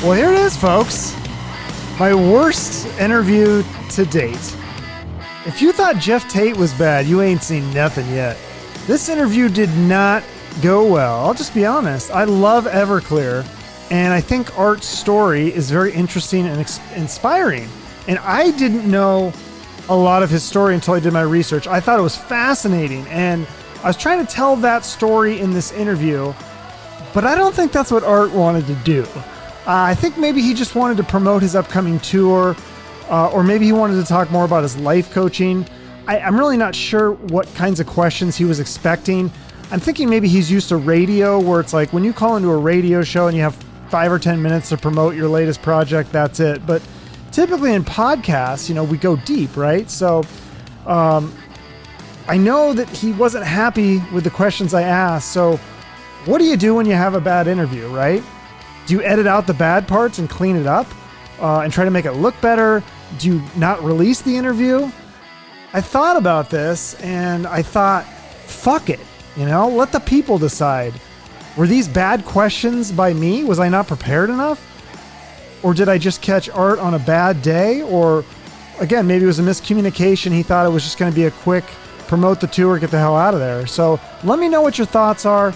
Well, here it is, folks. My worst interview to date. If you thought Jeff Tate was bad, you ain't seen nothing yet. This interview did not go well. I'll just be honest. I love Everclear, and I think Art's story is very interesting and inspiring. And I didn't know a lot of his story until I did my research. I thought it was fascinating, and I was trying to tell that story in this interview, but I don't think that's what Art wanted to do. I think maybe he just wanted to promote his upcoming tour, or maybe he wanted to talk more about his life coaching. I'm really not sure what kinds of questions he was expecting. I'm thinking maybe he's used to radio, where it's like when you call into a radio show and you have 5 or 10 minutes to promote your latest project, that's it. But typically in podcasts, we go deep, right? So I know that he wasn't happy with the questions I asked. So what do you do when you have a bad interview, right? Do you edit out the bad parts and clean it up and try to make it look better? Do you not release the interview? I thought about this and I thought, fuck it, let the people decide. Were these bad questions by me? Was I not prepared enough? Or did I just catch Art on a bad day? Or again, maybe it was a miscommunication. He thought it was just going to be a quick promote the tour, get the hell out of there. So let me know what your thoughts are.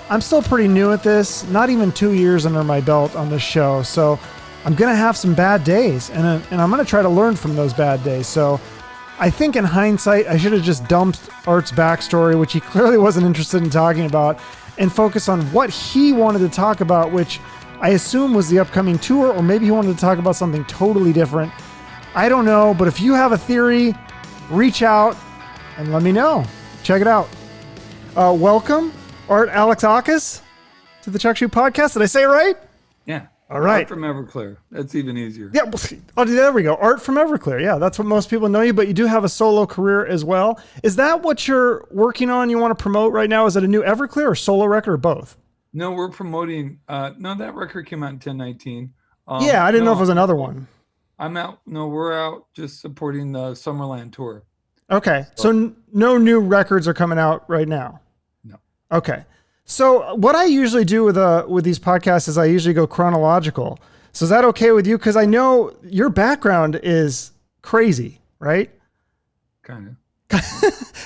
I'm still pretty new at this, not even 2 years under my belt on this show. So I'm going to have some bad days and I'm going to try to learn from those bad days. So I think in hindsight, I should have just dumped Art's backstory, which he clearly wasn't interested in talking about, and focus on what he wanted to talk about, which I assume was the upcoming tour, or maybe he wanted to talk about something totally different. I don't know, but if you have a theory, reach out and let me know. Check it out. Welcome, Art Alexakis, to the Chuck Shoe Podcast. Did I say it right? Yeah. All right. Art from Everclear. That's even easier. Yeah. Oh, there we go. Art from Everclear. Yeah, that's what most people know you, but you do have a solo career as well. Is that what you're working on? You want to promote right now? Is it a new Everclear or solo record or both? No, we're promoting. No, that record came out in 1019. Yeah, I didn't know if it was another one. I'm out. No, we're out just supporting the Summerland Tour. Okay. So no new records are coming out right now? No. Okay. So what I usually do with these podcasts is I usually go chronological. So is that okay with you? Because I know your background is crazy, right? Kind of.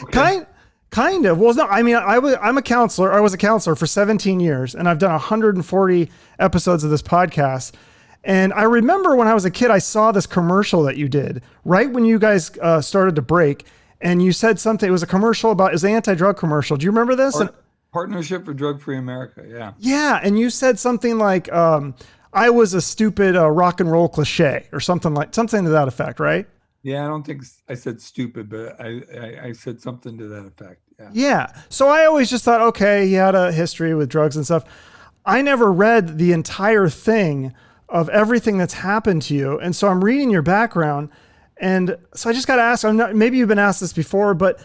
Okay. Kind of. Well, no, I mean, I'm a counselor. I was a counselor for 17 years, and I've done 140 episodes of this podcast. And I remember when I was a kid, I saw this commercial that you did right when you guys started to break, and you said something. It was a commercial about, it was an anti-drug commercial. Do you remember this? Partnership for Drug-Free America. Yeah. Yeah. And you said something like, I was a stupid rock and roll cliche or something to that effect, right? Yeah, I don't think I said stupid, but I said something to that effect. Yeah. Yeah. So I always just thought, okay, he had a history with drugs and stuff. I never read the entire thing of everything that's happened to you. And so I'm reading your background. And so I just got to ask, maybe you've been asked this before, but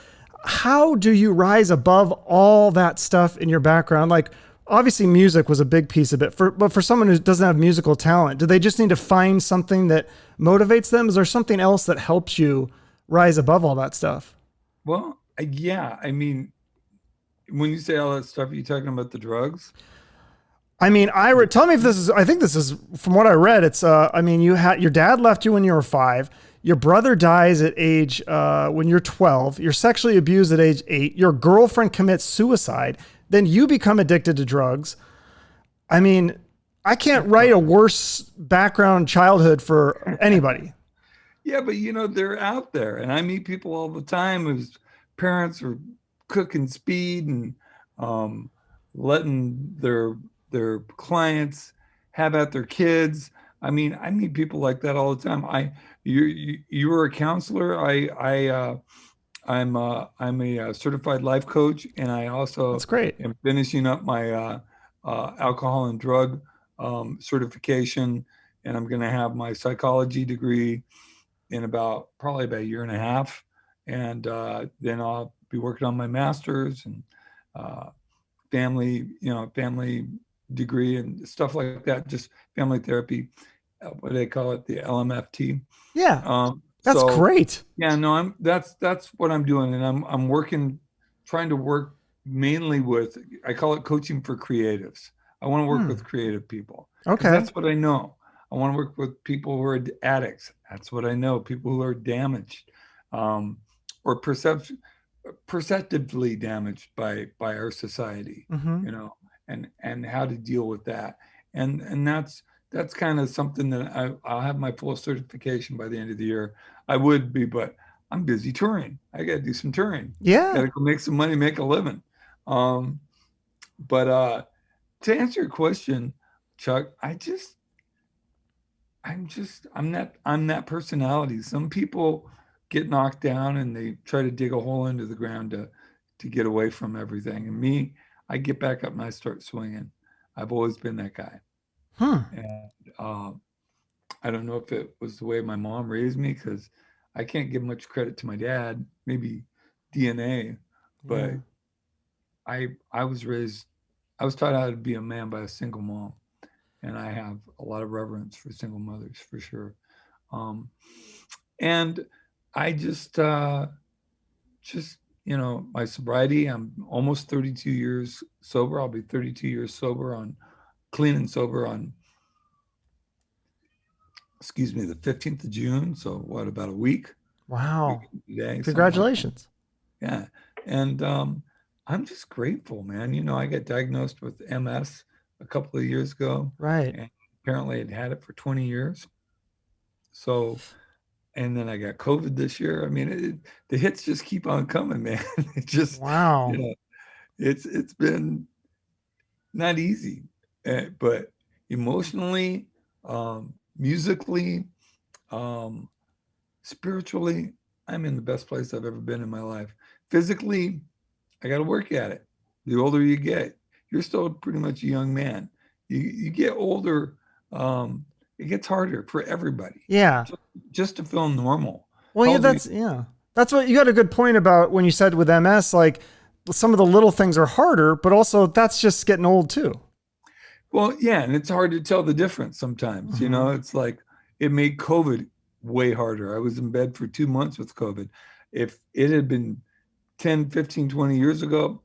how do you rise above all that stuff in your background? Like, obviously music was a big piece of it, but for someone who doesn't have musical talent, do they just need to find something that motivates them? Is there something else that helps you rise above all that stuff? Well, yeah. I mean, when you say all that stuff, are you talking about the drugs? I mean, tell me if this is, I think this is, from what I read, it's, your dad left you when you were 5. Your brother dies at age, when you're 12. You're sexually abused at age 8. Your girlfriend commits suicide. Then you become addicted to drugs. I mean, I can't write a worse background childhood for anybody. Yeah, but they're out there, and I meet people all the time whose parents are cooking speed and letting their clients have at their kids. I mean, I meet people like that all the time. You were a counselor. I'm a certified life coach, and I also That's great. am finishing up my alcohol and drug certification, and I'm going to have my psychology degree in probably about a year and a half, and then I'll be working on my master's and family degree and stuff like that, just family therapy. What do they call it? The LMFT. Yeah. That's great. Yeah, no, that's what I'm doing. And I'm trying to work mainly I call it coaching for creatives. I want to work with creative people. Okay. That's what I know. I want to work with people who are addicts. That's what I know. People who are damaged, or perceptively damaged by our society, Mm-hmm. and how to deal with that. And that's kind of something that I'll have my full certification by the end of the year. I would be, but I'm busy touring. I got to do some touring. Got Yeah. to go make some money, make a living. Um, but to answer your question, Chuck, I'm that personality. Some people get knocked down and they try to dig a hole into the ground to get away from everything. And me, I get back up and I start swinging. I've always been that guy. Hmm. And I don't know if it was the way my mom raised me, because I can't give much credit to my dad. Maybe DNA, but Yeah. I was raised. I was taught how to be a man by a single mom, and I have a lot of reverence for single mothers for sure. Um, and I just my sobriety. I'm almost 32 years sober. I'll be 32 years sober on clean and sober on, excuse me, the 15th of June. So what, about a week Wow. today, something like that. Congratulations. Yeah. And I'm just grateful, man. I got diagnosed with MS a couple of years ago, Right. and apparently I'd had it for 20 years. So, and then I got COVID this year. I mean, the hits just keep on coming, man. It just, you Wow. know, it's been not easy, but emotionally, musically, um, spiritually, I'm in the best place I've ever been in my life. Physically, I got to work at it. The older you get, you're still pretty much a young man. You get older, it gets harder for everybody, Yeah. just, just to feel normal. Well, How yeah, old are you? that's what you got a good point about when you said with MS, like some of the little things are harder, but also that's just getting old too. Well, yeah, and it's hard to tell the difference sometimes. Hmm. It's like it made COVID way harder. I was in bed for 2 months with COVID. If it had been 10, 15, 20 years ago,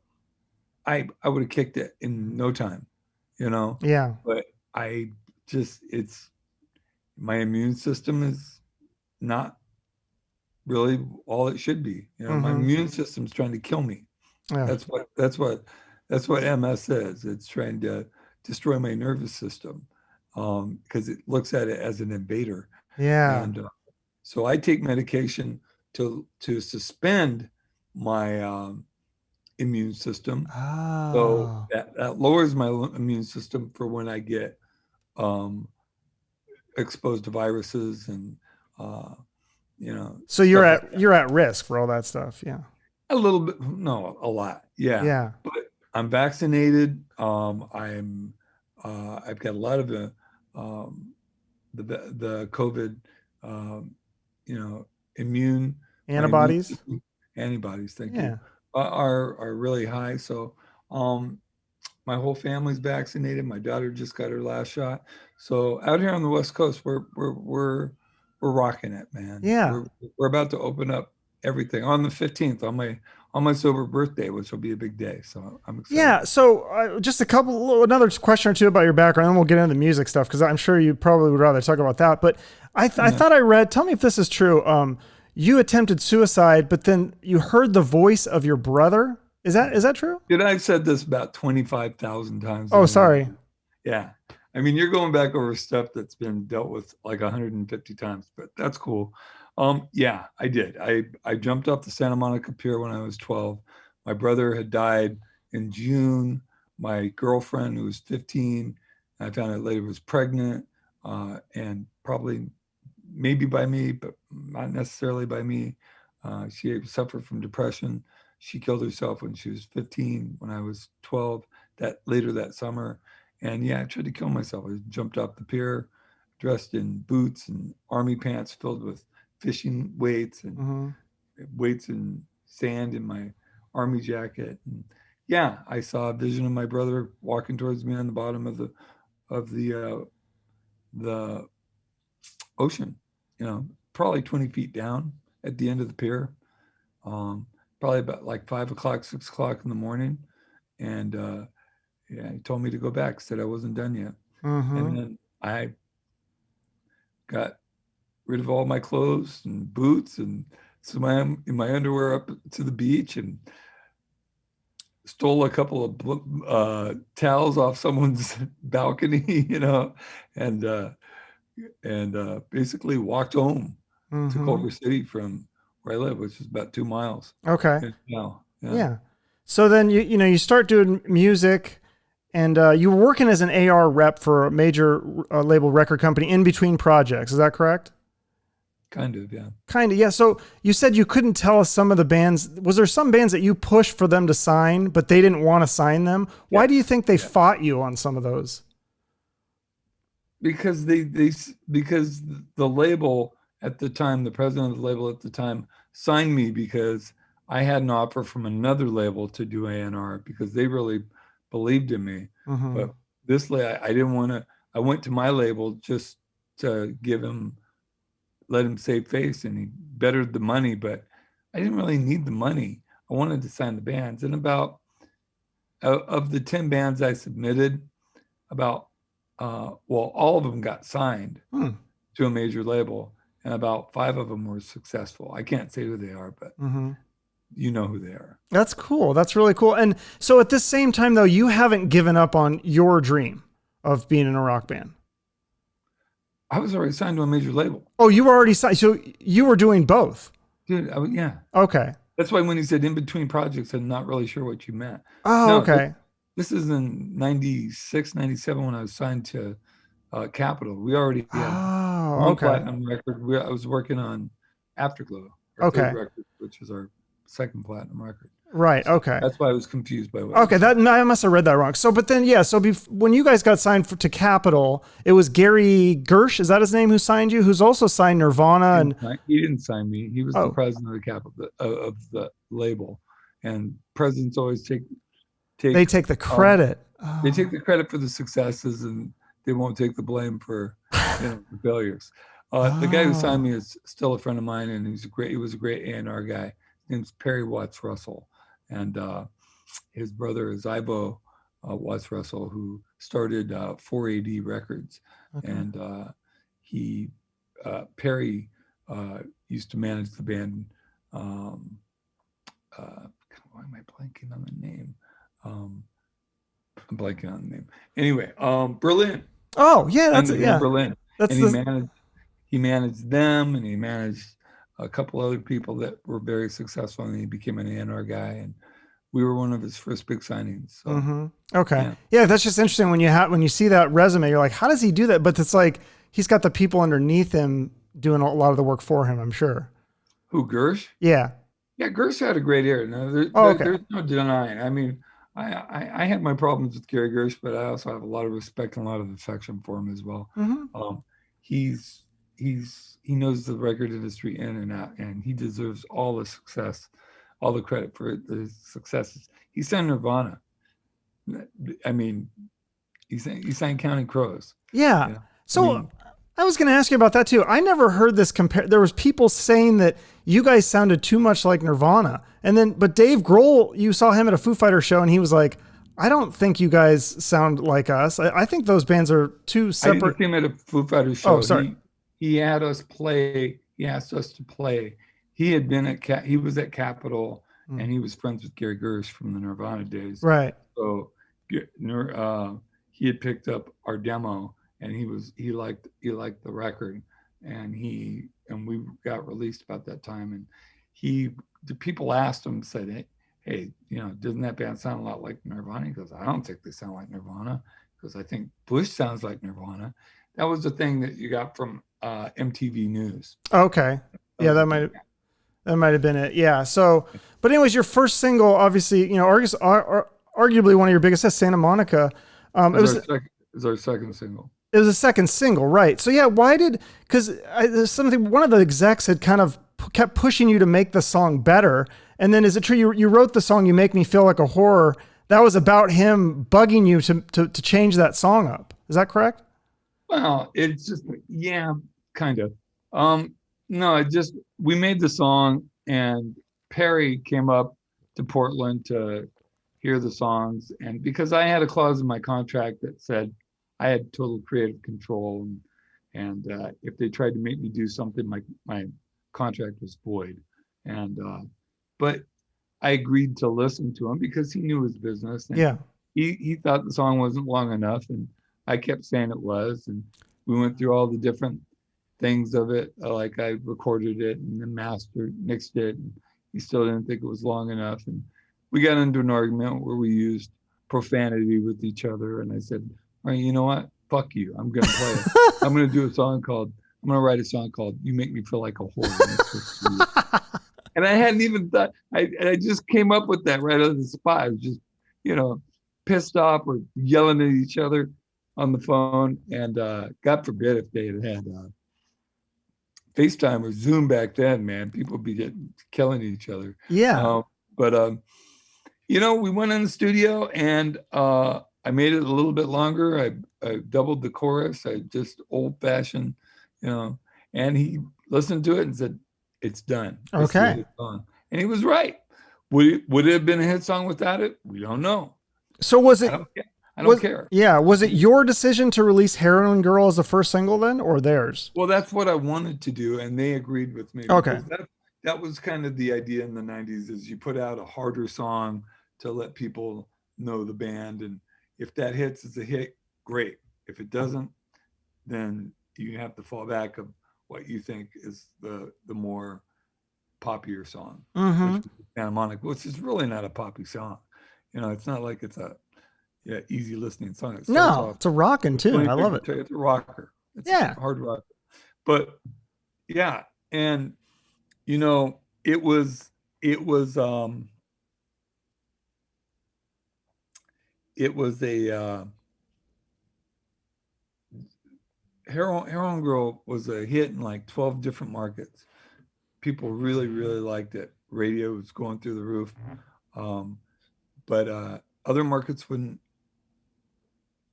I would have kicked it in no time, you know. Yeah. But I it's my immune system is not really all it should be. My Hmm. immune system's trying to kill me. Yeah. That's what MS is. It's trying to destroy my nervous system, because it looks at it as an invader. Yeah. And so I take medication to suspend my immune system. So Oh. that lowers my immune system for when I get um, exposed to viruses and uh, So stuff like that. you're at risk for all that stuff. Yeah. A little bit, no, a lot, yeah. Yeah. But I'm vaccinated. I've got a lot of um, the COVID, um, you know, immune, my immune Antibodies. system, antibodies, thank you, Yeah. are really high. So um, my whole family's vaccinated. My daughter just got her last shot. So out here on the West Coast, we're rocking it, man. Yeah. We're about to open up everything on the 15th on my sober birthday, which will be a big day. So I'm excited. Yeah. So just another question or two about your background, and then we'll get into the music stuff because I'm sure you probably would rather talk about that. But I Yeah. thought I read. Tell me if this is true. You attempted suicide, but then you heard the voice of your brother. Is that true? Dude, I've said this about 25,000 times Oh, in an sorry. interview. Yeah. I mean, you're going back over stuff that's been dealt with like 150 times, but that's cool. Yeah, I did. I jumped off the Santa Monica Pier when I was 12. My brother had died in June. My girlfriend, who was 15, I found out later, was pregnant, and probably maybe by me, but not necessarily by me. She suffered from depression. She killed herself when she was 15, when I was 12, that summer. And yeah, I tried to kill myself. I jumped off the pier, dressed in boots and army pants filled with fishing weights and Hmm. weights and sand in my army jacket. And yeah, I saw a vision of my brother walking towards me on the bottom of the ocean, probably 20 feet down at the end of the pier, um, probably about like 5 o'clock, 6 o'clock in the morning. And yeah, he told me to go back, said I wasn't done yet. Hmm. And then I got rid of all my clothes and boots and swam in my underwear up to the beach and stole a couple of towels off someone's balcony, and basically walked home to Culver City from where I live, which is about 2 miles. Okay. Yeah. So then you start doing music, and you were working as an AR rep for a major label record company in between projects. Is that correct? Kind of, yeah. Kind of, yeah. So you said you couldn't tell us some of the bands. Was there some bands that you pushed for them to sign, but they didn't want to sign them? Why do you think they fought you on some of those? Because because the label at the time, the president of the label at the time, signed me because I had an offer from another label to do A&R because they really believed in me. But this I didn't want to. I went to my label just to let him save face, and he bettered the money, but I didn't really need the money. I wanted to sign the bands. And about of the 10 bands I submitted, about all of them got signed to a major label, and about 5 of them were successful. I can't say who they are, but you know who they are. That's cool. That's really cool. And so at the same time, though, you haven't given up on your dream of being in a rock band. I was already signed to a major label. Oh, you were already signed. So you were doing both. Dude, yeah. Okay. That's why when he said in between projects, I'm not really sure what you meant. Oh, no, okay. This is in 96, 97 when I was signed to Capitol. We already had one platinum record. I was working on Afterglow, our third record, which is our second platinum record. Right. Okay. That's why I was confused by what. Okay. I must have read that wrong. So, but then, yeah. So when you guys got signed to Capitol, it was Gary Gersh. Is that his name? Who signed you? Who's also signed Nirvana? He didn't sign me. He was the president of the Capitol of the label, and presidents always take the credit. They take the credit for the successes, and they won't take the blame for the failures. The guy who signed me is still a friend of mine, and he was a great A&R guy. His name's Perry Watts Russell. And his brother is Ivo Watts Russell, who started 4AD Records. Okay. And Perry used to manage the band. Why am I blanking on the name? I'm blanking on the name. Anyway, Berlin. Oh, yeah, that's it. Yeah, Berlin. He managed them, and he managed a couple other people that were very successful, and he became an A&R guy, and we were one of his first big signings. So, okay. Yeah, that's just interesting when you see that resume, you're like, how does he do that? But it's like, he's got the people underneath him doing a lot of the work for him, I'm sure. Who, Gersh? Yeah. Yeah, Gersh had a great ear. No, there's no denying. I mean, I had my problems with Gary Gersh, but I also have a lot of respect and a lot of affection for him as well. He knows the record industry in and out, and he deserves all the success, all the credit for the successes. He signed Nirvana. I mean, he signed Counting Crows. Yeah. So I was going to ask you about that too. I never heard this there was people saying that you guys sounded too much like Nirvana. But Dave Grohl, you saw him at a Foo Fighters show, and he was like, I don't think you guys sound like us. I think those bands are two separate. I didn't see him at a Foo Fighters show. Oh, sorry. He had us play. He asked us to play. He had been he was at Capitol, and he was friends with Gary Gersh from the Nirvana days. Right. So he had picked up our demo, and he liked the record, and we got released about that time. And the people asked him, said, hey, doesn't that band sound a lot like Nirvana? He goes, I don't think they sound like Nirvana, because I think Bush sounds like Nirvana. That was the thing that you got from MTV News. Okay. Yeah, that might have been it. Yeah. So, but anyways, your first single, obviously, arguably one of your biggest hits, Santa Monica. It was our second single. It was a second single, right? So yeah, because one of the execs had kind of kept pushing you to make the song better. And then is it true you wrote the song "You Make Me Feel Like a Horror"? That was about him bugging you to change that song up. Is that correct? Well, it's just, yeah, kind of. No, we made the song, and Perry came up to Portland to hear the songs. And because I had a clause in my contract that said I had total creative control, And if they tried to make me do something, my contract was void. And but I agreed to listen to him because he knew his business, and Yeah. he thought the song wasn't long enough, and I kept saying it was, and we went through all the different things of it. Like I recorded it and then mastered, mixed it, and he still didn't think it was long enough, and we got into an argument where we used profanity with each other, and I said, "All right, you know what? Fuck you. I'm gonna play it. I'm gonna do a song called. I'm gonna write a song called "You Make Me Feel Like a Whore." And I hadn't even thought. I just came up with that right on the spot. I was just, you know, pissed off or yelling at each other on the phone. And God forbid if they had FaceTime or Zoom back then, man, people would be killing each other. Yeah. But we went in the studio and I made it a little bit longer. I doubled the chorus. I just old fashioned, and he listened to it and said, "It's done. This is a Okay. hit song." And he was right. Would it have been a hit song without it? We don't know. So was it? I don't care. Yeah. Was it your decision to release Heroin Girl as the first single then, or theirs? Well, that's what I wanted to do, and they agreed with me. Okay. That was kind of the idea in the 90s, is you put out a harder song to let people know the band, and if that hits as a hit, great. If it doesn't, then you have to fall back of what you think is the more poppier song, which is Santa Monica, which is really not a poppy song. It's not like it's a easy listening song. It's a rockin' tune. I love it. It's a rocker. It's a hard rock. But yeah, and it was a Heroin Girl was a hit in like 12 different markets. People really, really liked it. Radio was going through the roof. But other markets wouldn't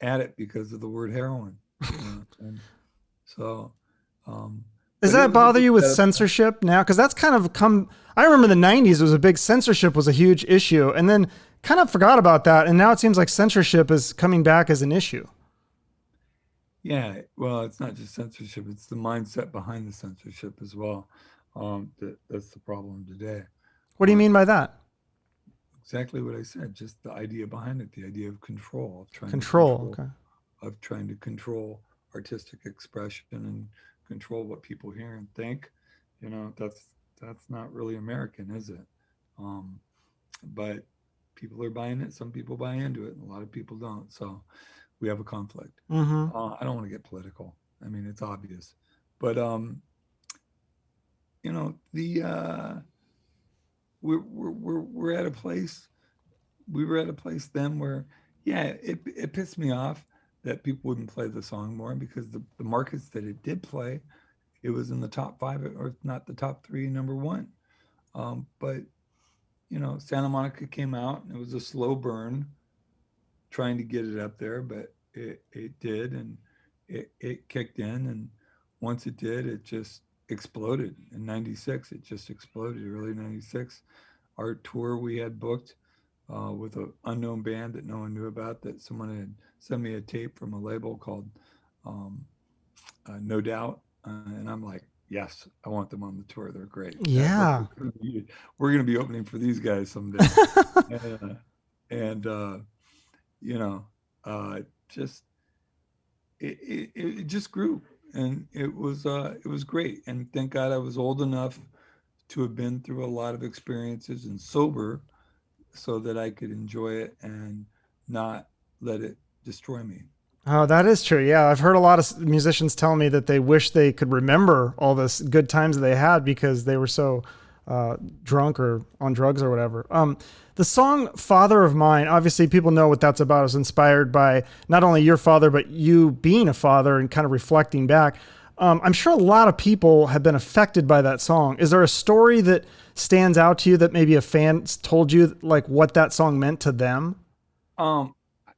add it because of the word heroin. And so, does that bother you with censorship now? Because that's kind of I remember the 90s was a big, censorship was a huge issue, and then kind of forgot about that. And now it seems like censorship is coming back as an issue. Yeah, well, it's not just censorship; it's the mindset behind the censorship as well. That's the problem today. What do you mean by that? Exactly what I said. Just the idea behind it, the idea of control, of trying to control artistic expression and control what people hear and think. That's not really American, is it? But people are buying it. Some people buy into it, and a lot of people don't. So we have a conflict. I don't want to get political. I mean, it's obvious, but we're at a place. We were at a place then where, it pissed me off that people wouldn't play the song more, because the markets that it did play, it was in the top 5 or not the top 3, number 1. But Santa Monica came out, and it was a slow burn trying to get it up there, but it did, and it kicked in, and once it did, it just exploded. In 96, it just exploded. Early 96, our tour we had booked with an unknown band that no one knew about, that someone had sent me a tape from a label called No Doubt, and I'm like, yes, I want them on the tour. They're great. Yeah, we're going to be opening for these guys someday. It just grew, and it was great. And thank God I was old enough to have been through a lot of experiences and sober, so that I could enjoy it and not let it destroy me. Oh, that is true. Yeah, I've heard a lot of musicians tell me that they wish they could remember all this good times that they had because they were so drunk or on drugs or whatever. The song "Father of Mine," obviously people know what that's about. It was inspired by not only your father, but you being a father and kind of reflecting back. I'm sure a lot of people have been affected by that song. Is there a story that stands out to you that maybe a fan told you, like what that song meant to them?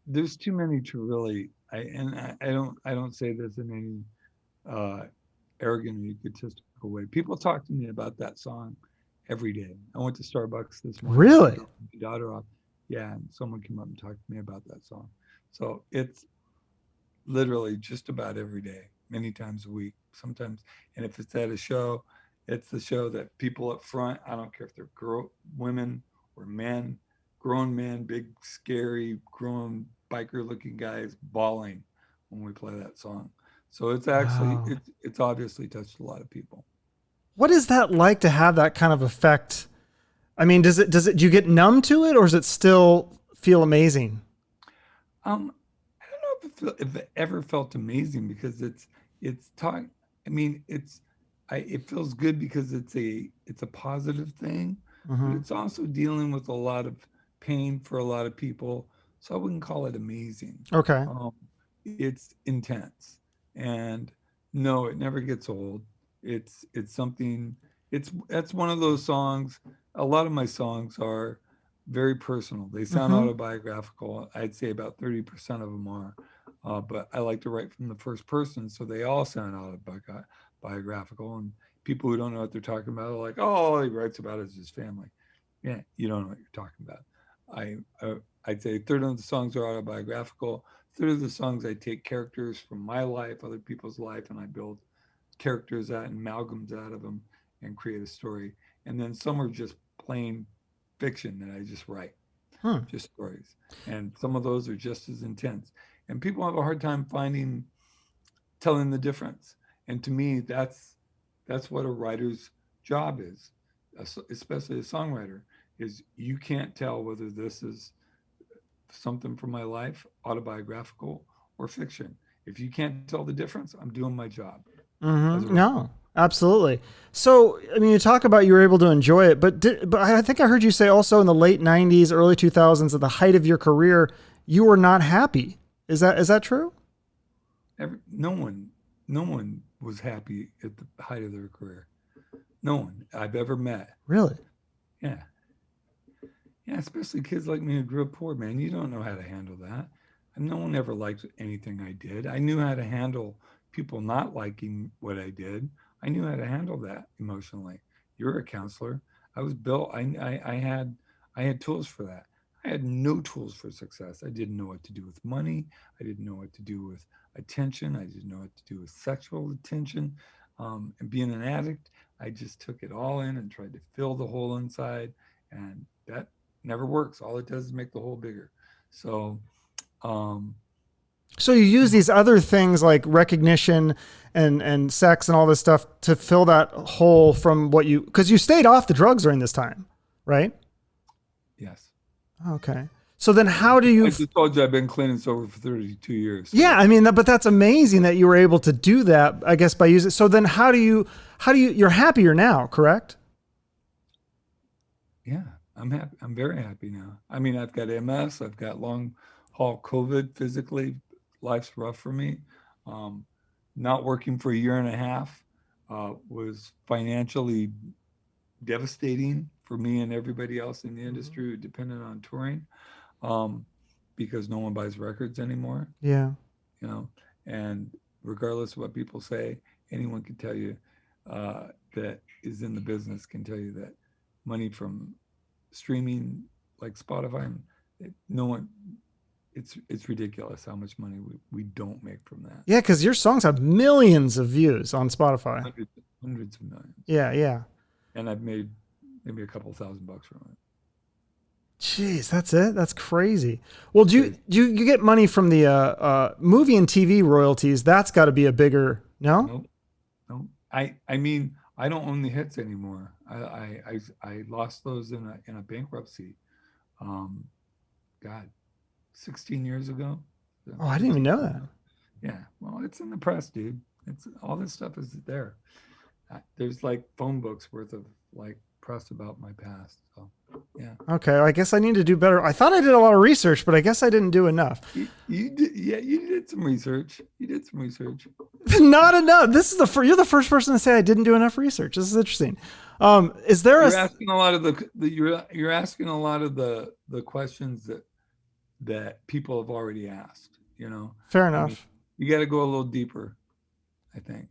There's too many to really, I don't say this in any arrogant or egotistical way. People talk to me about that song every day. I went to Starbucks this morning. Really? My daughter off. Yeah, and someone came up and talked to me about that song. So it's literally just about every day. many times a week, sometimes. And if it's at a show, it's the show that people up front, I don't care if they're women or men, grown men, big, scary, grown biker looking guys bawling when we play that song. So it's actually, Wow. it's obviously touched a lot of people. What is that like to have that kind of effect? I mean, do you get numb to it, or does it still feel amazing? I don't know if it ever felt amazing because it's talk. I mean, it feels good because it's a positive thing, but Hmm. it's also dealing with a lot of pain for a lot of people. So I wouldn't call it amazing. Okay. Um, it's intense, and no, it never gets old. It's something. That's one of those songs. A lot of my songs are very personal. They sound Hmm. autobiographical. I'd say about 30% of them are. But I like to write from the first person, so they all sound autobiographical. And people who don't know what they're talking about are like, "Oh, all he writes about is his family." Yeah, you don't know what you're talking about. I, I'd say a third of the songs are autobiographical. A third of the songs I take characters from my life, other people's life, and I build characters out and amalgams out of them and create a story. And then some are just plain fiction that I just write, Hmm. just stories. And some of those are just as intense. And people have a hard time finding telling the difference. And to me, that's what a writer's job is, especially a songwriter, is you can't tell whether this is something from my life, autobiographical or fiction. If you can't tell the difference, I'm doing my job as a writer. No, absolutely. So, I mean, you talk about you were able to enjoy it, but I think I heard you say also in the late '90s, early 2000s, at the height of your career, you were not happy. Is that true? No one was happy at the height of their career. No one I've ever met. Really? Yeah. Yeah, especially kids like me who grew up poor, man. You don't know how to handle that. And no one ever liked anything I did. I knew how to handle people not liking what I did. I knew how to handle that emotionally. You're a counselor. I was built. I had tools for that. I had no tools for success. I didn't know what to do with money. I didn't know what to do with attention. I didn't know what to do with sexual attention. And being an addict, I just took it all in and tried to fill the hole inside. And that never works. All it does is make the hole bigger. So, um, So you use these other things like recognition and sex and all this stuff to fill that hole from what you, because you stayed off the drugs during this time, right? yes. Okay. So then how do you, I just told you I've been clean and sober for 32 years. yeah, So, I mean, but that's amazing that you were able to do that, I guess, by using, so then you're happier now, correct? yeah, I'm happy. I'm very happy now. I mean, I've got MS, I've got long haul COVID physically. Life's rough for me. Um, Not working for a year and a half was financially devastating for me and everybody else in the Mhm. industry who depended on touring, um, because no one buys records anymore. Yeah. You know, and regardless of what people say, anyone can tell you that is in the business can tell you that money from streaming like Spotify, no one, it's ridiculous how much money we don't make from that. Yeah, because your songs have millions of views on Spotify. Hundreds of millions, Yeah, yeah. and I've made maybe a couple $1,000 from it. Jeez, that's it. That's crazy. Well, It's crazy. you get money from the movie and TV royalties? That's got to be a bigger no. Nope, nope. I mean, I don't own the hits anymore. I lost those in a bankruptcy. Um, God, 16 years ago, Oh, I didn't even 15 know years that. ago. Yeah, well, it's in the press, dude. It's all this stuff is there. There's like phone books worth of like press about my past. So, yeah. Okay, I guess I need to do better. I thought I did a lot of research, but I guess I didn't do enough. You did, yeah, you did some research. You did some research. Not enough. This is you're the first person to say I didn't do enough research. This is interesting. Is there a You're asking a lot of you're asking a lot of the questions that people have already asked. fair I mean, enough? you got to go a little deeper, I think.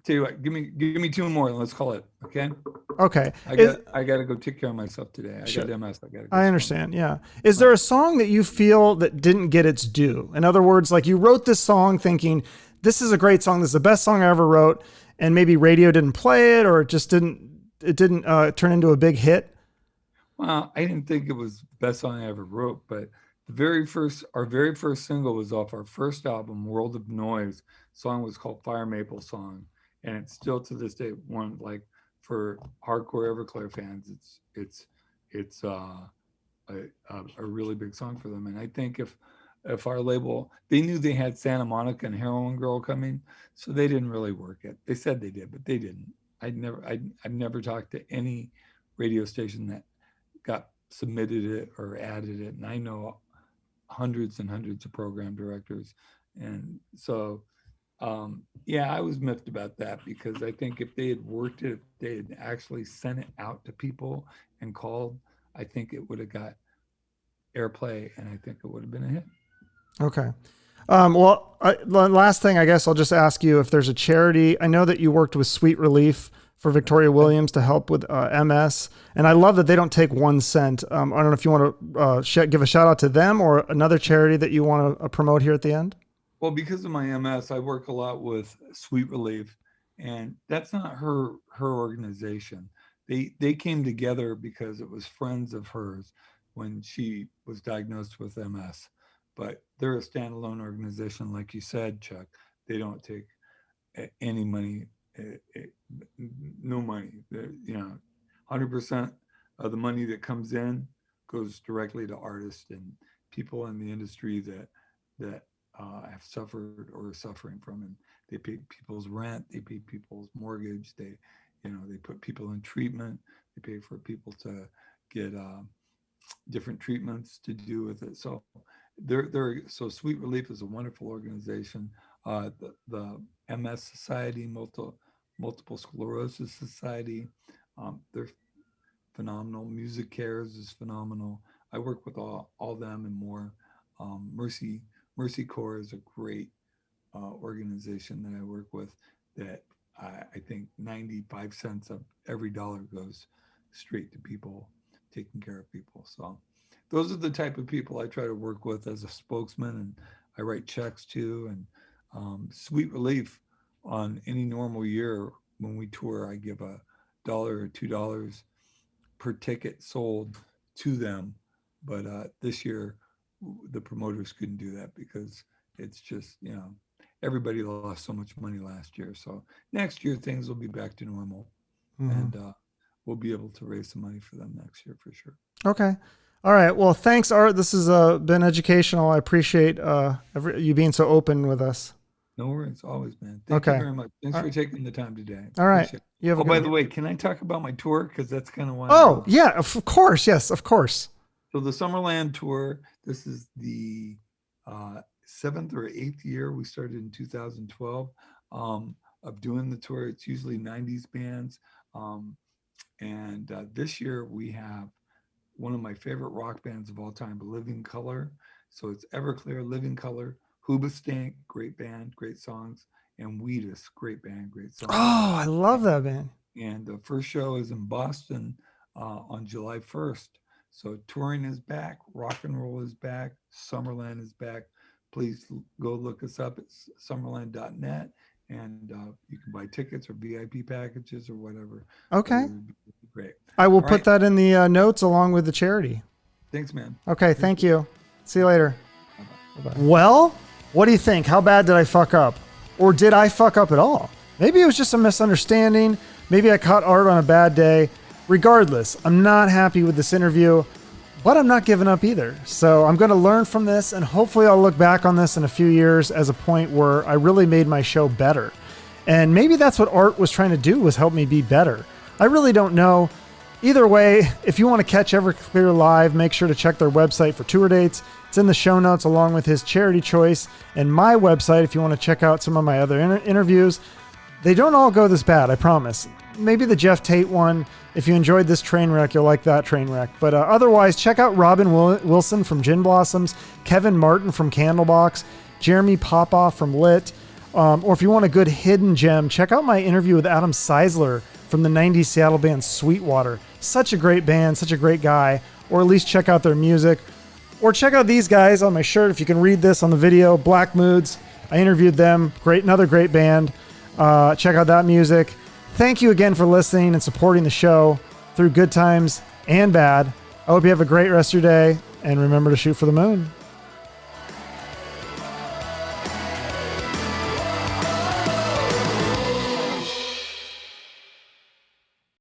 tell you what, give me two more and let's call it. Okay. Okay. I got to go take care of myself today. I got MS. I understand. Yeah. Is there a song that you feel that didn't get its due? In other words, like you wrote this song thinking, this is a great song. This is the best song I ever wrote. And maybe radio didn't play it, or it just didn't turn into a big hit. Well, I didn't think it was the best song I ever wrote, but our very first single was off our first album, World of Noise. The song was called Fire Maple Song. And it's still to this day one, like, for hardcore Everclear fans, it's a really big song for them. And I think if our label, they knew they had Santa Monica and Heroin Girl coming, so they didn't really work it. They said they did, but they didn't. I've never talked to any radio station that got submitted it or added it, and I know hundreds and hundreds of program directors, and so. I was miffed about that, because I think if they had worked it, if they had actually sent it out to people and called, I think it would have got airplay, and I think it would have been a hit. Okay. Last thing, I guess I'll just ask you if there's a charity. I know that you worked with Sweet Relief for Victoria Williams to help with MS, and I love that they don't take 1 cent. I don't know if you want to give a shout out to them or another charity that you want to promote here at the end. Well, because of my MS, I work a lot with Sweet Relief, and that's not her organization. They came together because it was friends of hers when she was diagnosed with MS. But they're a standalone organization, like you said, Chuck. They don't take any money, no money. 100% of the money that comes in goes directly to artists and people in the industry that have suffered or are suffering from, and they pay people's rent, they pay people's mortgage, they put people in treatment, they pay for people to get different treatments to do with it. So so Sweet Relief is a wonderful organization. The MS Society, Multiple Sclerosis Society, they're phenomenal. MusiCares is phenomenal. I work with all them and more. MusiCares is a great organization that I work with, that I think 95 cents of every dollar goes straight to people, taking care of people. So those are the type of people I try to work with as a spokesman, and I write checks to. And Sweet Relief, on any normal year when we tour, I give $1 or $2 per ticket sold to them. But this year, the promoters couldn't do that because it's just, everybody lost so much money last year. So next year things will be back to normal, and we'll be able to raise some money for them next year for sure. Okay. All right. Well, thanks, Art. This has been educational. I appreciate you being so open with us. No worries. Always, man. Thank you very much. Thanks for taking the time today. All right. By the way, can I talk about my tour? Because that's kind of one. Oh, yeah, of course. Yes, of course. So the Summerland Tour, this is the 7th or 8th year. We started in 2012 of doing the tour. It's usually 90s bands. And this year we have one of my favorite rock bands of all time, Living Colour. So it's Everclear, Living Colour, Hoobastank, great band, great songs, and Wheatus, great band, great songs. Oh, I love that band. And the first show is in Boston on July 1st. So touring is back, rock and roll is back, Summerland is back. Please go look us up at summerland.net, and you can buy tickets or VIP packages or whatever. Okay. Great. I will put that in the notes along with the charity. Thanks, man. Okay, thank you. See you later. Bye-bye. Well, what do you think? How bad did I fuck up? Or did I fuck up at all? Maybe it was just a misunderstanding. Maybe I caught Art on a bad day. Regardless, I'm not happy with this interview, but I'm not giving up either. So I'm going to learn from this, and hopefully I'll look back on this in a few years as a point where I really made my show better. And maybe that's what Art was trying to do, was help me be better. I really don't know. Either way, if you want to catch Everclear live, make sure to check their website for tour dates. It's in the show notes along with his charity choice and my website if you want to check out some of my other interviews. They don't all go this bad, I promise. Maybe the Jeff Tate one. If you enjoyed this train wreck, you'll like that train wreck. But otherwise, check out Robin Wilson from Gin Blossoms, Kevin Martin from Candlebox, Jeremy Popoff from Lit, Or if you want a good hidden gem, check out my interview with Adam Seisler from the 90s Seattle band Sweetwater. Such a great band, such a great guy. Or at least check out their music. Or check out these guys on my shirt. If you can read this on the video, Black Moods. I interviewed them. Another great band. Check out that music. Thank you again for listening and supporting the show through good times and bad. I hope you have a great rest of your day, and remember to shoot for the moon.